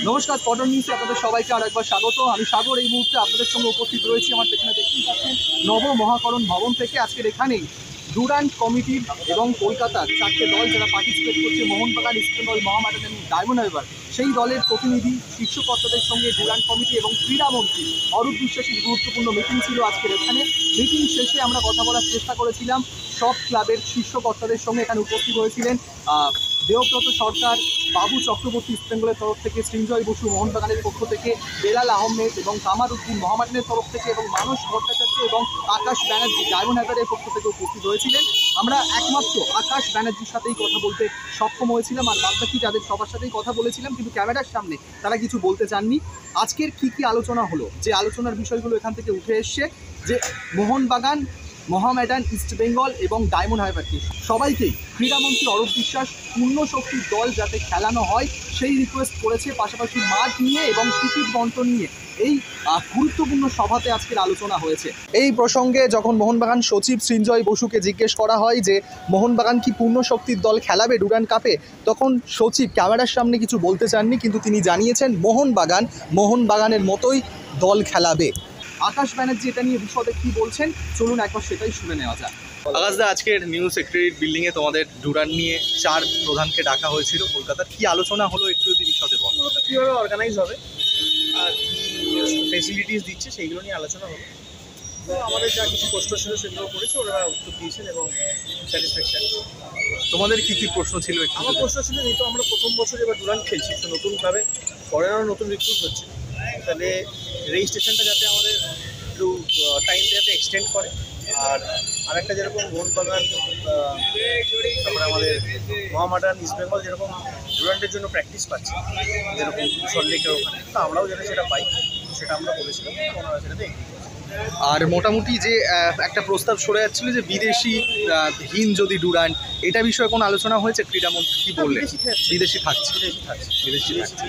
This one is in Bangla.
নমস্কার, স্পটন নিউজে আপনাদের সবাইকে আরেকবার স্বাগত। আমি সাগর এই মুহূর্তে আপনাদের সঙ্গে উপস্থিত রয়েছি। আমার পেছনে দেখতেই পাচ্ছেন নব মহাকরণ ভবন থেকে। আজকের এখানেই ডুরান্ট কমিটির এবং কলকাতার 4টে দল যারা পার্টিসিপেট করছে, মোহনবাগান, ইস্টবেঙ্গল, মোহামেডান এবং ডায়মন্ড হারবার, সেই দলের প্রতিনিধি, শীর্ষ কর্তাদের সঙ্গে ডুরান্ট কমিটি এবং ক্রীড়ামন্ত্রী অরূপ বিশ্বাসের গুরুত্বপূর্ণ মিটিং ছিল আজকের এখানে। মিটিং শেষে আমরা কথা বলার চেষ্টা করেছিলাম সব ক্লাবের শীর্ষ কর্তাদের সঙ্গে। এখানে উপস্থিত হয়েছিলেন দেবব্রত সরকার, বাবু চক্রবর্তী ইস্টবেঙ্গলের তরফ থেকে, সৃঞ্জয় বসু মোহনবাগানের পক্ষ থেকে, বেলাল আহমেদ এবং কামার উদ্দিন মোহামেডানের তরফ থেকে, এবং মানস ভট্টাচার্য এবং আকাশ ব্যানার্জি ডায়মন্ড হারবারের পক্ষ থেকে উপস্থিত হয়েছিলেন। আমরা একমাত্র আকাশ ব্যানার্জির সাথেই কথা বলতে সক্ষম হয়েছিলাম, আর বাদবাকি যাদের সবার সাথেই কথা বলেছিলাম, কিন্তু ক্যামেরার সামনে তারা কিছু বলতে চাননি। আজকের কি আলোচনা হলো, যে আলোচনার বিষয়গুলো এখান থেকে উঠে এসছে, যে মোহনবাগান, মোহামেডান, ইস্টবেঙ্গল এবং ডায়মন্ড হারবারকে সবাইকেই ক্রীড়ামন্ত্রী অরূপ বিশ্বাস পূর্ণ শক্তির দল যাতে খেলানো হয় সেই রিকোয়েস্ট করেছে। পাশাপাশি মাঠ নিয়ে এবং টিকিট বন্টন নিয়ে এই গুরুত্বপূর্ণ সভাতে আজকের আলোচনা হয়েছে। এই প্রসঙ্গে যখন মোহনবাগান সচিব সৃঞ্জয় বসুকে জিজ্ঞেস করা হয় যে মোহনবাগান কি পূর্ণ শক্তির দল খেলাবে ডুরান্ট কাপে, তখন সচিব ক্যামেরার সামনে কিছু বলতে চাননি, কিন্তু তিনি জানিয়েছেন মোহনবাগানের মতোই দল খেলাবে। আকাশ ব্যানার্জি এটা নিয়ে বিশদে কি বলছেন, চলুন একবার সেটাই শুনে নেওয়া যাক। আকাশদা, আজকের নিউ সেক্রেটারিয়েট বিল্ডিংয়ে তোমাদের ডুরান্ট নিয়ে 4 প্রধানকে ডাকা হয়েছিল কলকাতার, কি আলোচনা হলো একটু যদি বিশদে বলো। কীভাবে অর্গানাইজ হবে আর ফেসিলিটিস দিচ্ছে সেইগুলো নিয়ে আলোচনা হলো। তো আমাদের যা কিছু প্রশ্ন ছিল সেগুলো করেছে, ওরা উত্তর দিয়েছেন এবং স্যাটিসফ্যাকশন। তোমাদের কি প্রশ্ন ছিল? আমার প্রশ্ন ছিল, যেহেতু আমরা প্রথম বছর এবার ডুরান্ট খেলছি, তো নতুন ক্লাবে ফরেনারও নতুন রিক্রুট হচ্ছে, তাহলে রেজিস্ট্রেশনটা যাতে আমাদের একটু টাইমটা যাতে এক্সটেন্ড করে। আর আরেকটা যেরকম মোহনবাগান, তারপরে আমাদের মোহামেডান, ইস্টবেঙ্গল যেরকম ডুরান্টের জন্য প্র্যাকটিস পাচ্ছে, যেরকম সল্টলেকের ওখানে, তো আমরাও যাতে সেটা পাই, সেটা আমরা বলেছিলাম, ওনারা সেটাতে এগ্রি করেছে। আর মোটামুটি যে একটা প্রস্তাব সরে যাচ্ছিল যে বিদেশি হীন যদি ডুরান্ট, এটা বিষয়ে কোনো আলোচনা হয়েছে? ক্রীড়ামন্ত্রী কি বললেন? বিদেশি থাকছে। বিদেশি থাকছে।